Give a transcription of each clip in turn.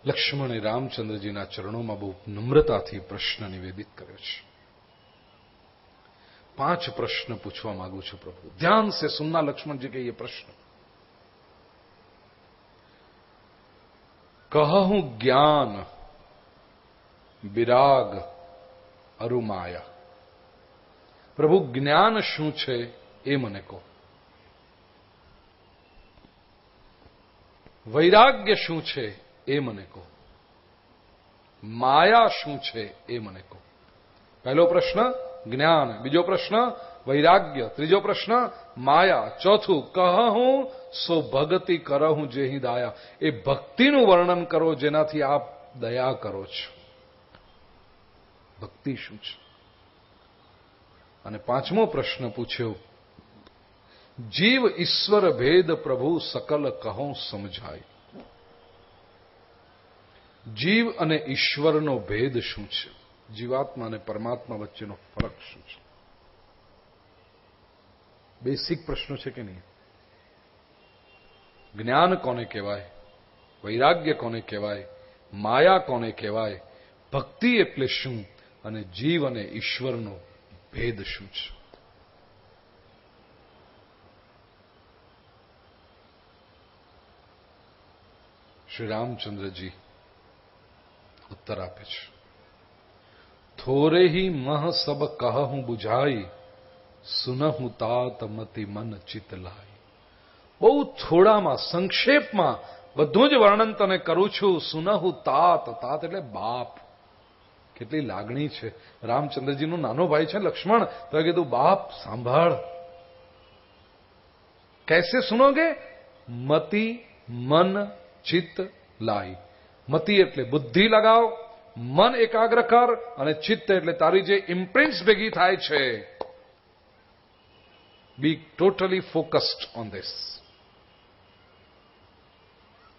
લક્ષ્મણે રામચંદ્રજીના ચરણોમાં બહુ નમ્રતાથી પ્રશ્ન નિવેદિત કર્યો છે. 5 प्रश्न पूछवा मांगू છું प्रभु, ध्यान से सुनना लक्ष्मण जी के ये प्रश्न. कहूं ज्ञान विराग अरुमाया. प्रभु ज्ञान શું છે એ મને કહો, વૈરાગ્ય શું છે એ મને કહો, માયા શું છે એ મને કહો. પહેલો પ્રશ્ન જ્ઞાન, બીજો પ્રશ્ન વૈરાગ્ય, ત્રીજો પ્રશ્ન માયા, ચોથું કહું સો ભક્તિ કરહું જેહી દાયા. એ ભક્તિનું વર્ણન કરો જેનાથી આપ દયા કરો છો. ભક્તિ શું છે? અને 5મો પ્રશ્ન પૂછ્યો, જીવ ઈશ્વર ભેદ પ્રભુ સકલ કહો સમજાય. જીવ અને ઈશ્વરનો ભેદ શું છે? જીવાત્મા અને પરમાત્મા વચ્ચેનો ફરક શું છે? બેસિક પ્રશ્નો છે કે નહીં? જ્ઞાન કોને કહેવાય? વૈરાગ્ય કોને કહેવાય? માયા કોને કહેવાય? ભક્તિ એટલે શું? અને જીવ અને ઈશ્વરનો ભેદ શું છે? શ્રી રામચંદ્રજી ઉત્તર આપે છે, થોરે ही मह सब कहूं बुझाई सुनहु तात मति मन चित लाई. બહુ થોડામાં, સંક્ષેપમાં બધું જ વર્ણન તને કરું છું. સુનહુ તાત, તાત એટલે બાપ. કેટલી લાગણી છે. રામચંદ્રજીનો નાનો ભાઈ છે લક્ષ્મણ, તો કીધું બાપ સાંભળ. कैसे सुनोगे? મતિ મન ચિત્ત લાઈ. મતિ એટલે બુદ્ધિ લગાવ, મન એકાગ્ર કર, અને ચિત્ત એટલે તારી જે ઇમ્પ્રિન્ટ્સ ભેગી થાય છે, બી ટોટલી ફોકસ્ડ ઓન ધીસ.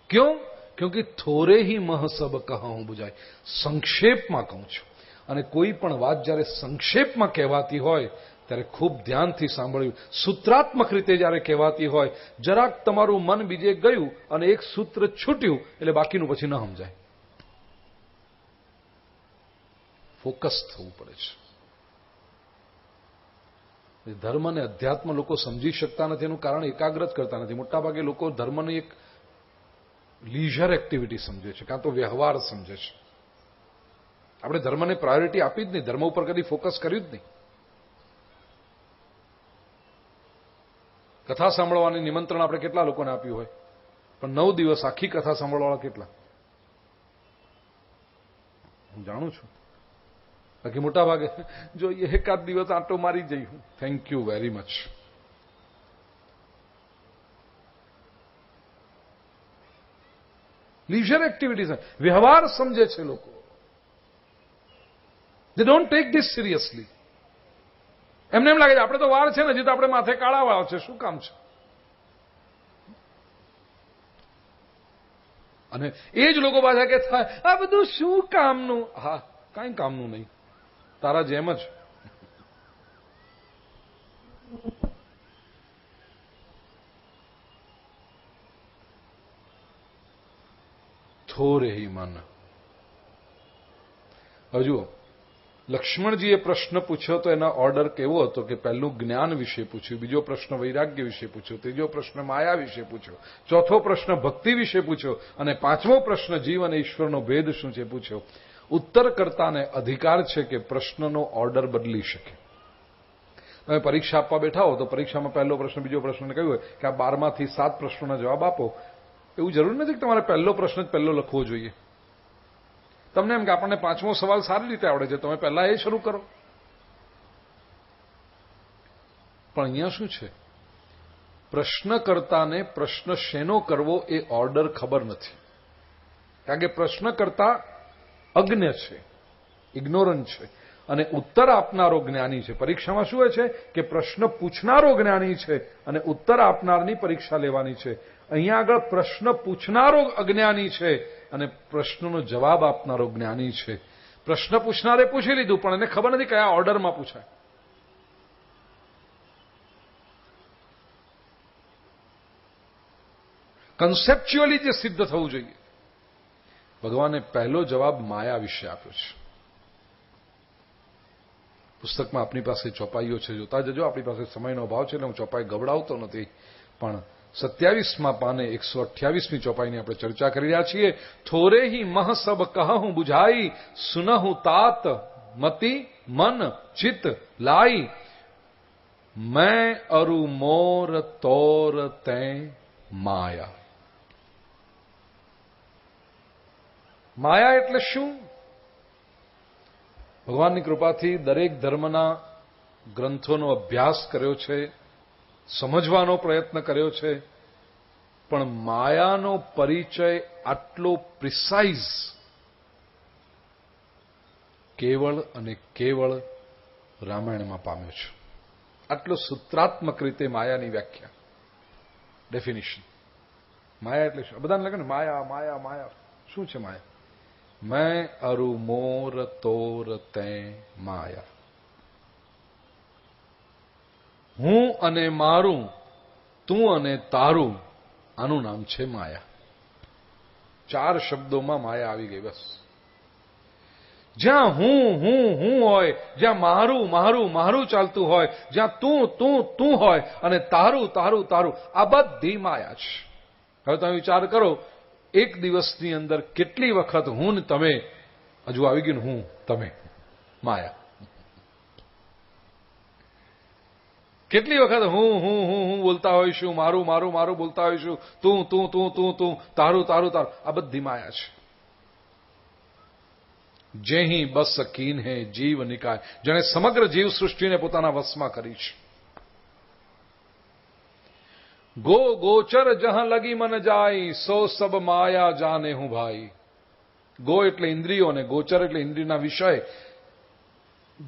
ક્यों? क्योंकि થોરે ही मह सब कहूं बुझाय. સંક્ષેપમાં કહું છું. અને કોઈ પણ વાત જ્યારે સંક્ષેપમાં કહેવાતી હોય ત્યારે ખૂબ ધ્યાનથી સાંભળ્યું. સૂત્રાત્મક રીતે જ્યારે કહેવાતી હોય, જરાક તમારું મન બીજે ગયું અને એક સૂત્ર છૂટ્યું એટલે બાકીનું પછી ન સમજાય. ફોકસ થવું પડે છે. ધર્મ અને અધ્યાત્મ લોકો સમજી શકતા નથી, એનું કારણ એકાગ્ર જ કરતા નથી. મોટાભાગે લોકો ધર્મની એક લીઝર એક્ટિવિટી સમજે છે, કાં તો વ્યવહાર સમજે છે. આપણે ધર્મને પ્રાયોરિટી આપી જ નહીં, ધર્મ ઉપર કદી ફોકસ કર્યું જ નહીં. કથા સાંભળવાની નિમંત્રણ આપણે કેટલા લોકોને આપ્યું હોય, પણ 9 દિવસ આખી કથા સાંભળવાળા કેટલા? હું જાણું છું. બાકી મોટા ભાગે જો એકાદ દિવસ આંટો મારી જઈ હું. Thank you very much. Leisure activities, વ્યવહાર સમજે છે લોકો. દે ડોન્ટ ટેક ધીસ સિરિયસલી. એમને એમ લાગે છે આપણે તો વાર છે ને, હજી તો આપણે માથે કાળા વાળ છે, શું કામ છે? અને એ જ લોકો પાછા કે થાય આ બધું શું કામનું? હા, કાંઈ કામનું નહીં, તારા જેમ જ. થોરે ही मन. હજુ લક્ષ્મણજીએ પ્રશ્ન પૂછ્યો તો એના ઓર્ડર કેવો હતો કે પહેલું જ્ઞાન વિશે પૂછ્યું, બીજો પ્રશ્ન વૈરાગ્ય વિશે પૂછ્યો, ત્રીજો પ્રશ્ન માયા વિશે પૂછ્યો, ચોથો પ્રશ્ન ભક્તિ વિશે પૂછ્યો, અને 5મો પ્રશ્ન જીવ અને ઈશ્વરનો ભેદ શું છે પૂછ્યો. ઉત્તરકર્તાને અધિકાર છે કે પ્રશ્નનો ઓર્ડર બદલી શકે. તમે પરીક્ષા આપવા બેઠા હો તો પરીક્ષામાં પહેલો પ્રશ્ન બીજો પ્રશ્નને કહ્યું હોય કે આ 12માંથી 7 પ્રશ્નોના જવાબ આપો, એવું જરૂર નથી કે તમારે પહેલો પ્રશ્ન જ પહેલો લખવો જોઈએ. તમને એમ કે આપણને 5મો સવાલ સારી રીતે આવડે છે, તમે પહેલા એ શરૂ કરો. પણ અહીંયા શું છે? પ્રશ્નકર્તાને પ્રશ્ન શેનો કરવો એ ઓર્ડર ખબર નથી. કારણ કે પ્રશ્નકર્તા અજ્ઞ છે, ઇગ્નોરન્ટ છે, અને ઉત્તર આપનારો જ્ઞાની છે. પરીક્ષામાં શું હોય છે કે પ્રશ્ન પૂછનારો જ્ઞાની છે અને ઉત્તર આપનારની પરીક્ષા લેવાની છે. અહીંયા આગળ પ્રશ્ન પૂછનારો અજ્ઞાની છે અને પ્રશ્નનો જવાબ આપનારો જ્ઞાની છે. પ્રશ્ન પૂછનારે પૂછી લીધું પણ એને ખબર નથી કયા ઓર્ડરમાં પૂછાય. કન્સેપ્ચ્યુઅલી જે સિદ્ધ થવું જોઈએ ભગવાને પહેલો જવાબ માયા વિશે આપ્યો છે. પુસ્તકમાં આપણી પાસે ચોપાઈઓ છે, જોતા જજો. આપણી પાસે સમયનો અભાવ છે એટલે હું ચોપાઈ ગબડાવતો નથી, પણ 27મા પાને 128મી ચોપાઈની આપણે ચર્ચા કરી રહ્યા છીએ. થોરે હી મહ સબ કહું બુઝાઈ, સુનહું તાત મતિ મન ચિત લાઈ, मैं अरु मोर तोर तैं माया. માયા એટલે શું? ભગવાનની કૃપાથી દરેક ધર્મના ગ્રંથોનો અભ્યાસ કર્યો છે, સમજવાનો પ્રયત્ન કર્યો છે, પણ માયાનો પરિચય આટલો પ્રિસાઇઝ કેવળ અને કેવળ રામાયણમાં પામ્યો છે. આટલો સૂત્રાત્મક રીતે માયાની વ્યાખ્યા, ડેફિનિશન. માયા એટલે શું? બધાને લાગે ને માયા માયા માયા. શું છે માયા? મેં અરુ મોર તોર તૈં માયા. હું અને મારું, તું અને તારું, આનું નામ છે માયા. 4 શબ્દોમાં માયા આવી ગઈ. બસ જ્યાં હું હોય, જ્યાં મારું મારું મારું ચાલતું હોય, જ્યાં તું હોય અને તારું તારું તારું, આ બધી માયા છે. હવે તમે વિચાર કરો, એક દિવસની અંદર કેટલી વખત હું ને તમે, હજુ આવી ગયું હું તમે, માયા. કેટલી વખત હું બોલતા હોઈશું, મારું મારું મારું બોલતા હોઈશું, તું તારું તારું તારું, આ બધી માયા છે. જેહી બસ કીન હે જીવ નિકાય, જેણે સમગ્ર જીવ સૃષ્ટિને પોતાના વશમાં કરી છે. ગો ગોચર જહાં લગી મન જાય, સો સબ માયા જાને હું ભાઈ. ગો એટલે ઇન્દ્રિયો અને ગોચર એટલે ઇન્દ્રિયના વિષય.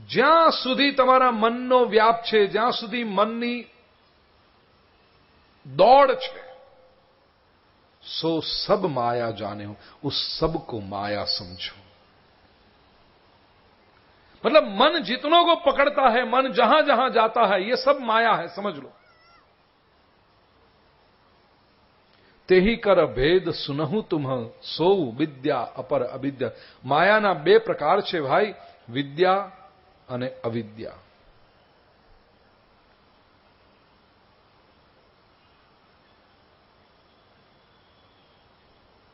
જ્યાં સુધી તમારા મનનો વ્યાપ છે, જ્યાં સુધી મનની દોડ છે, સો સબ માયા જાને હું, ઉસ सब को माया समझो. मतलब मन जितनों को पकड़ता है, मन जहां जहां जाता है, ये सब माया है, समझ लो. तेही कर भेद सुनहु तुम, सो विद्या अपर अविद्या. मायाना 2 પ્રકાર છે ભાઈ, વિદ્યા અને અવિદ્યા.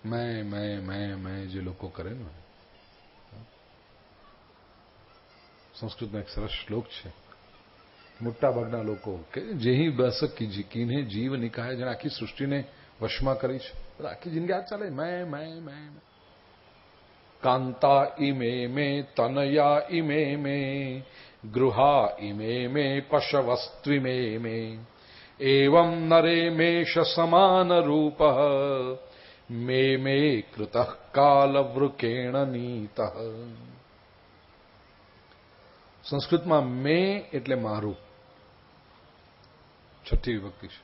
મેં જે લોકો કરે ને, સંસ્કૃતમાં એક સરસ શ્લોક છે, મોટા ભાગના લોકો કે જેહી બસ કીને જીવ નિકાય, જેને આખી સૃષ્ટિને વશમાં કરી છે, આખી જિંદગી આ ચાલે મેં. કાંતા ઇમે મે તનયા ઇમે મે ગૃહા ઇમે મે પશવસ્ત્વિમે મે એવં નરે મેષ સમાન રૂપ મે કૃતઃ કાલ વૃકેણ નીતઃ. સંસ્કૃતમાં મેં એટલે મારું, 6ઠ્ઠી વિભક્તિ છે.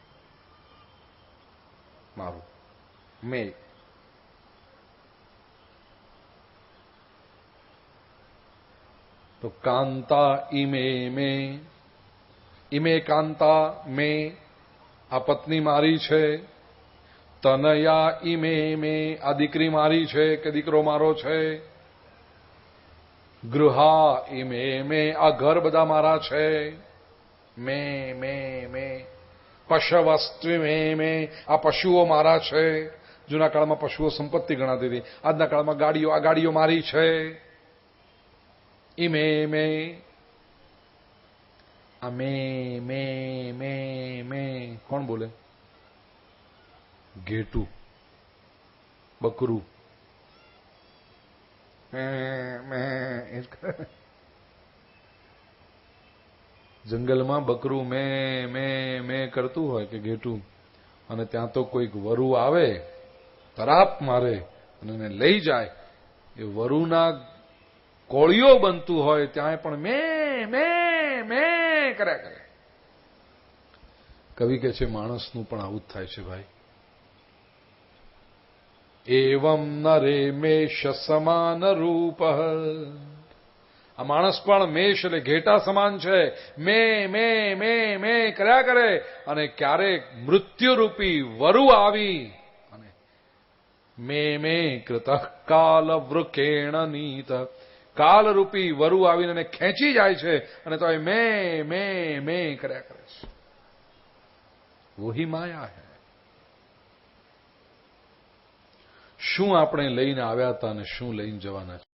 મારું મેં. તો કાંતા ઇમે કાંતા મેં, આ પત્ની મારી છે. તનયા ઇમે મેં, આ દીકરી મારી છે કે દીકરો મારો છે. ગૃહા ઇમે મેં, આ ઘર બધા મારા છે. મેં. પશવસ્ત્વિમે મેં, આ પશુઓ મારા છે. જૂના કાળમાં પશુઓ સંપત્તિ ગણાતી હતી, આજના કાળમાં ગાડીઓ, આ ગાડીઓ મારી છે. ઇમે મેં, આ મેં કોણ બોલે? ઘેટું, બકરું. જંગલમાં બકરું મેં કરતું હોય કે ઘેટું, અને ત્યાં તો કોઈક વરુ આવે, તરાપ મારે અને એને લઈ જાય. એ વરુના કોળીઓ બનતું હોય ત્યાં પણ મેં કર્યા કરે. કવિ કે છે માણસનું પણ આવું જ થાય છે ભાઈ. એવં નરે મેષ સમાન રૂપ. આ માણસ પણ મેષ એટલે ઘેટા સમાન છે. મેં કર્યા કરે, અને ક્યારેક મૃત્યુરૂપી વરુ આવી અને મે કૃત કાલ વૃકેણ નીત. કાલરૂપી વરુ આવીને એને ખેંચી જાય છે અને તો એ મે કર્યા કરે છે. વહી માયા હૈ. શું આપણે લઈને આવ્યા હતા અને શું લઈને જવાના છે?